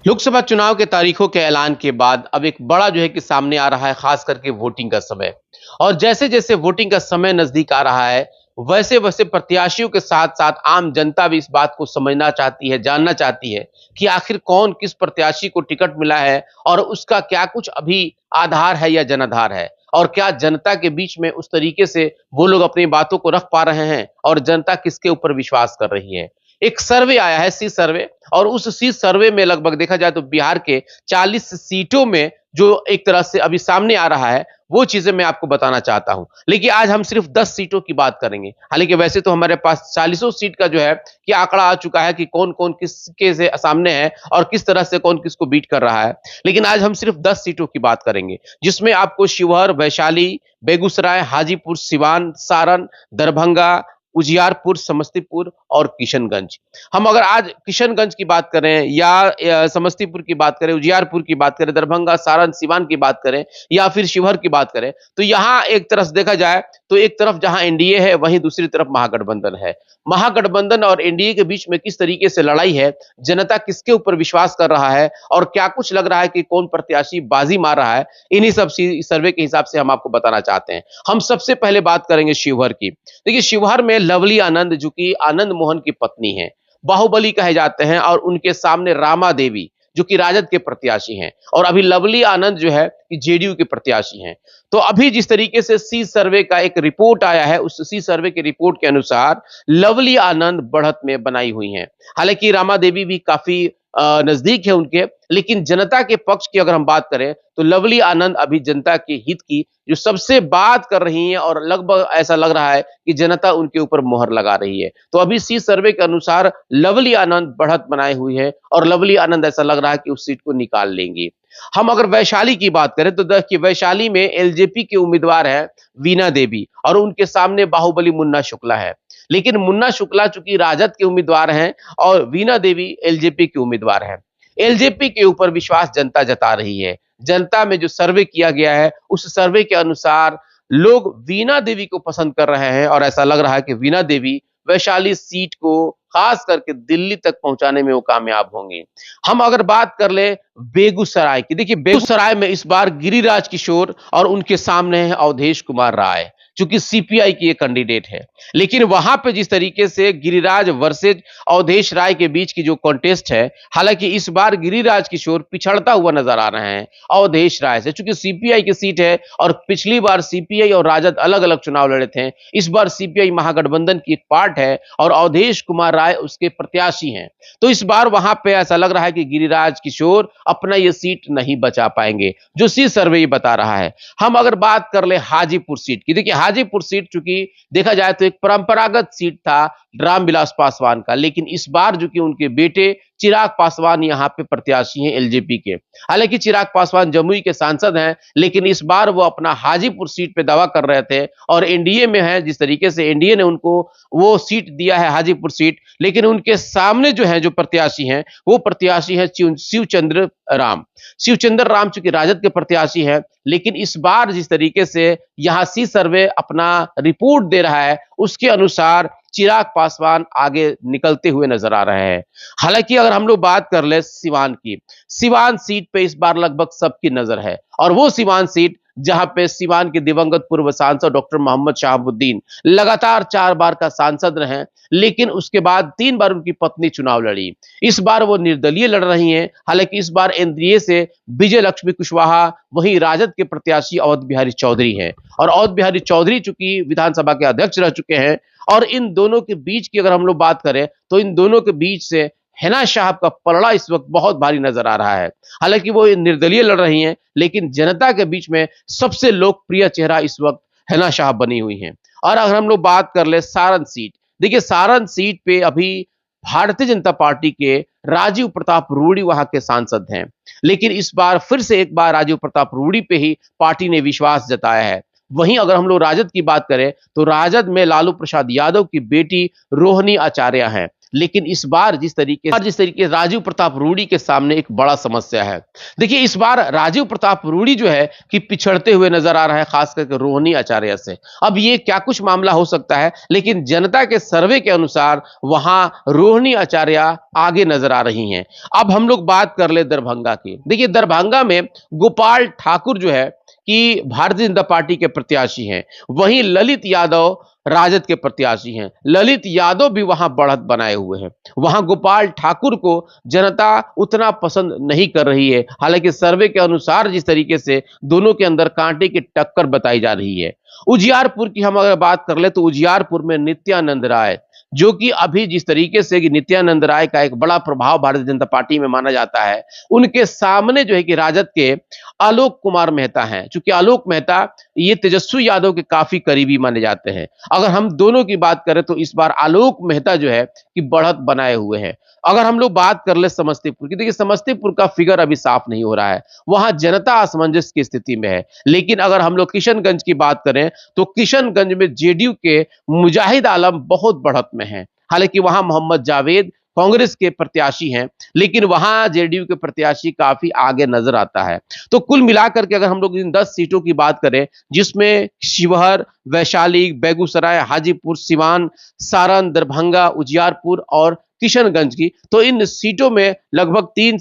लोकसभा चुनाव के तारीखों के ऐलान के बाद अब एक बड़ा जो है कि सामने आ रहा है, खास करके वोटिंग का समय। और जैसे जैसे वोटिंग का समय नजदीक आ रहा है, वैसे वैसे प्रत्याशियों के साथ साथ आम जनता भी इस बात को समझना चाहती है, जानना चाहती है कि आखिर कौन किस प्रत्याशी को टिकट मिला है और उसका क्या कुछ अभी आधार है या जनाधार है, और क्या जनता के बीच में उस तरीके से वो लोग अपनी बातों को रख पा रहे हैं और जनता किसके ऊपर विश्वास कर रही है। एक सर्वे आया है, सी सर्वे, और उस सी सर्वे में लगभग देखा जाए तो बिहार के 40 सीटों में जो एक तरह से अभी सामने आ रहा है, वो चीजें मैं आपको बताना चाहता हूं। लेकिन आज हम सिर्फ 10 सीटों की बात करेंगे। हालांकि वैसे तो हमारे पास 40 सीट का जो है कि आंकड़ा आ चुका है कि कौन कौन किसके से सामने है और किस तरह से कौन किसको बीट कर रहा है। लेकिन आज हम सिर्फ 10 सीटों की बात करेंगे, जिसमें आपको शिवहर, वैशाली, बेगूसराय, हाजीपुर, सिवान, सारण, दरभंगा, उजियारपुर, समस्तीपुर और किशनगंज। हम अगर आज किशनगंज की बात करें या समस्तीपुर की बात करें, उजियारपुर की बात करें, दरभंगा, सारण, सिवान की बात करें या फिर शिवहर की बात करें, तो यहाँ एक तरफ से देखा जाए तो एक तरफ जहां एनडीए है, वहीं दूसरी तरफ महागठबंधन है। महागठबंधन और एनडीए के बीच में किस तरीके से लड़ाई है, जनता किसके ऊपर विश्वास कर रहा है और क्या कुछ लग रहा है कि कौन प्रत्याशी बाजी मार रहा है, इन्हीं सब सर्वे के हिसाब से हम आपको बताना चाहते हैं। हम सबसे पहले बात करेंगे शिवहर की। देखिए, शिवहर में लवली आनंद, जो कि आनंद मोहन की पत्नी है, बाहुबली कहे जाते हैं, और उनके सामने रामा देवी, जो कि राजद के प्रत्याशी हैं, और अभी लवली आनंद जो है कि जेडीयू के प्रत्याशी हैं। तो अभी जिस तरीके से सी सर्वे का एक रिपोर्ट आया है, उस सी सर्वे के रिपोर्ट के अनुसार लवली आनंद बढ़त में बनाई हुई हैं। हालांकि रामा देवी भी काफी नजदीक है उनके, लेकिन जनता के पक्ष की अगर हम बात करें तो लवली आनंद अभी जनता के हित की जो सबसे बात कर रही हैं, और लगभग ऐसा लग रहा है कि जनता उनके ऊपर मोहर लगा रही है। तो अभी सी सर्वे के अनुसार लवली आनंद बढ़त बनाए हुई है और लवली आनंद ऐसा लग रहा है कि उस सीट को निकाल लेंगी। हम अगर वैशाली की बात करें तो देखिए, वैशाली में एलजेपी के उम्मीदवार है वीणा देवी, और उनके सामने बाहुबली मुन्ना शुक्ला है। लेकिन मुन्ना शुक्ला चूंकि राजद के उम्मीदवार हैं और वीणा देवी एलजेपी के उम्मीदवार हैं। एलजेपी के ऊपर विश्वास जनता जता रही है। जनता में जो सर्वे किया गया है, उस सर्वे के अनुसार लोग वीणा देवी को पसंद कर रहे हैं, और ऐसा लग रहा है कि वीणा देवी वैशाली सीट को खास करके दिल्ली तक पहुंचाने में वो कामयाब होंगी। हम अगर बात कर ले बेगूसराय की, देखिए बेगूसराय में इस बार गिरिराज किशोर और उनके सामने है अवधेश कुमार राय, चूंकि सीपीआई की ये कैंडिडेट है। लेकिन वहां पे जिस तरीके से गिरिराज वर्सेज अवधेश राय के बीच की जो कॉन्टेस्ट है, हालांकि इस बार गिरिराज किशोर पिछड़ता हुआ नजर आ रहे हैं अवधेश राय से, चूंकि सीपीआई की सीट है और पिछली बार सीपीआई और राजद अलग अलग चुनाव लड़े थे। इस बार सीपीआई महागठबंधन की एक पार्ट है और अवधेश कुमार राय उसके प्रत्याशी हैं। तो इस बार वहां पे ऐसा लग रहा है कि गिरिराज किशोर अपना ये सीट नहीं बचा पाएंगे, जो सी सर्वे ये बता रहा है। हम अगर बात कर ले हाजीपुर सीट की, देखिए हाजीपुर सीट चूंकि देखा जाए तो एक परंपरागत सीट था रामविलास पासवान का, लेकिन इस बार जो कि उनके बेटे चिराग पासवान यहां पे प्रत्याशी हैं एलजेपी के। हालांकि चिराग पासवान जमुई के सांसद हैं, लेकिन इस बार वो अपना हाजीपुर सीट पे दावा कर रहे थे और एनडीए में है, जिस तरीके से एनडीए ने उनको वो सीट दिया है हाजीपुर सीट, लेकिन उनके सामने जो है जो प्रत्याशी हैं, वो प्रत्याशी है शिवचंद्र राम। शिवचंद्र राम चूंकि राजद के प्रत्याशी है, लेकिन इस बार जिस तरीके से यहां सी सर्वे अपना रिपोर्ट दे रहा है, उसके अनुसार चिराग पासवान आगे निकलते हुए नजर आ रहे हैं। हालांकि अगर हम लोग बात कर ले सिवान की, सिवान सीट पे इस बार लगभग सबकी नजर है, और वो सिवान सीट जहां पे सिवान के दिवंगत पूर्व सांसद डॉक्टर मोहम्मद शहाबुद्दीन लगातार 4 बार का सांसद रहे, लेकिन उसके बाद 3 बार उनकी पत्नी चुनाव लड़ी। इस बार वो निर्दलीय लड़ रही हैं। हालांकि इस बार एनडीए से विजय लक्ष्मी कुशवाहा, वहीं राजद के प्रत्याशी अवध बिहारी चौधरी हैं, और अवध बिहारी चौधरी चूंकि विधानसभा के अध्यक्ष रह चुके हैं। और इन दोनों के बीच की अगर हम लोग बात करें तो इन दोनों के बीच से हिना साहब का पलड़ा इस वक्त बहुत भारी नजर आ रहा है। हालांकि वो निर्दलीय लड़ रही हैं, लेकिन जनता के बीच में सबसे लोकप्रिय चेहरा इस वक्त हिना साहब बनी हुई हैं। और अगर हम लोग बात कर ले सारण सीट, देखिए सारण सीट पे अभी भारतीय जनता पार्टी के राजीव प्रताप रूडी वहां के सांसद हैं, लेकिन इस बार फिर से एक बार राजीव प्रताप रूडी पे ही पार्टी ने विश्वास जताया है। वहीं अगर हम लोग राजद की बात करें तो राजद में लालू प्रसाद यादव की बेटी रोहिणी आचार्य हैं। लेकिन इस बार जिस तरीके राजीव प्रताप रूडी के सामने एक बड़ा समस्या है। देखिए, इस बार राजीव प्रताप रूडी जो है कि पिछड़ते हुए नजर आ रहा है, खास करके रोहिणी आचार्य से। अब ये क्या कुछ मामला हो सकता है, लेकिन जनता के सर्वे के अनुसार वहां रोहिणी आचार्य आगे नजर आ रही हैं। अब हम लोग बात कर ले दरभंगा की। देखिए, दरभंगा में गोपाल ठाकुर जो है कि भारतीय जनता पार्टी के प्रत्याशी हैं, वहीं ललित यादव राजद के प्रत्याशी हैं। ललित यादव भी वहां बढ़त बनाए हुए हैं। वहां गोपाल ठाकुर को जनता उतना पसंद नहीं कर रही है, हालांकि सर्वे के अनुसार जिस तरीके से दोनों के अंदर कांटे की टक्कर बताई जा रही है। उजियारपुर की हम अगर बात कर ले तो उजियारपुर में नित्यानंद राय, जो कि अभी जिस तरीके से कि नित्यानंद राय का एक बड़ा प्रभाव भारतीय जनता पार्टी में माना जाता है, उनके सामने जो है कि राजद के आलोक कुमार मेहता हैं। चूंकि आलोक मेहता ये तेजस्वी यादव के काफी करीबी माने जाते हैं। अगर हम दोनों की बात करें तो इस बार आलोक मेहता जो है कि बढ़त बनाए हुए हैं। अगर हम लोग बात कर ले समस्तीपुर की, देखिए समस्तीपुर का फिगर अभी साफ नहीं हो रहा है, वहां जनता असमंजस की स्थिति में है। लेकिन अगर हम लोग किशनगंज की बात करें तो किशनगंज में जेडीयू के मुजाहिद आलम बहुत बढ़त में हैं। हालांकि वहां मोहम्मद जावेद कांग्रेस के प्रत्याशी हैं, लेकिन वहां जेडीयू के प्रत्याशी काफी आगे नजर आता है। तो कुल मिलाकर के अगर हम लोग इन 10 सीटों की बात करें, जिसमें शिवहर, वैशाली, बेगूसराय, हाजीपुर, सिवान, सारण, दरभंगा, उजियारपुर और किशनगंज की, तो इन सीटों में लगभग 3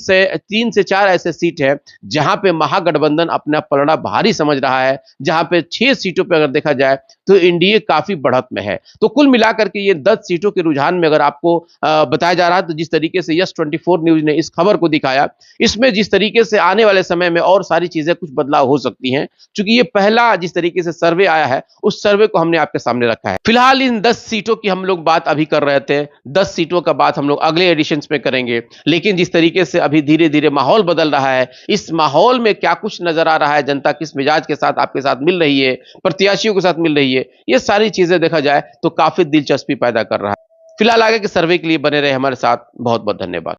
से 4 ऐसे सीट हैं जहां पे महागठबंधन अपना पलड़ा भारी समझ रहा है, जहां पे 6 सीटों पे अगर देखा जाए तो एनडीए काफी बढ़त में है। तो कुल मिलाकर के ये 10 सीटों के रुझान में अगर आपको बताया जा रहा है, तो जिस तरीके से यस 24 न्यूज ने इस खबर को दिखाया, इसमें जिस तरीके से आने वाले समय में और सारी चीजें कुछ बदलाव हो सकती हैं, क्योंकि ये पहला जिस तरीके से सर्वे आया है उस सर्वे को हमने आपके सामने रखा है। फिलहाल इन 10 सीटों की हम लोग बात अभी कर रहे थे, 10 सीटों का बात हम लोग अगले एडिशंस में करेंगे। लेकिन जिस तरीके से अभी धीरे धीरे माहौल बदल रहा है, इस माहौल में क्या कुछ नजर आ रहा है, जनता किस मिजाज के साथ आपके साथ मिल रही है, प्रत्याशियों के साथ मिल रही है, ये सारी चीजें देखा जाए तो काफी दिलचस्पी पैदा कर रहा है। फिलहाल आगे के सर्वे के लिए बने रहे हमारे साथ। बहुत बहुत धन्यवाद।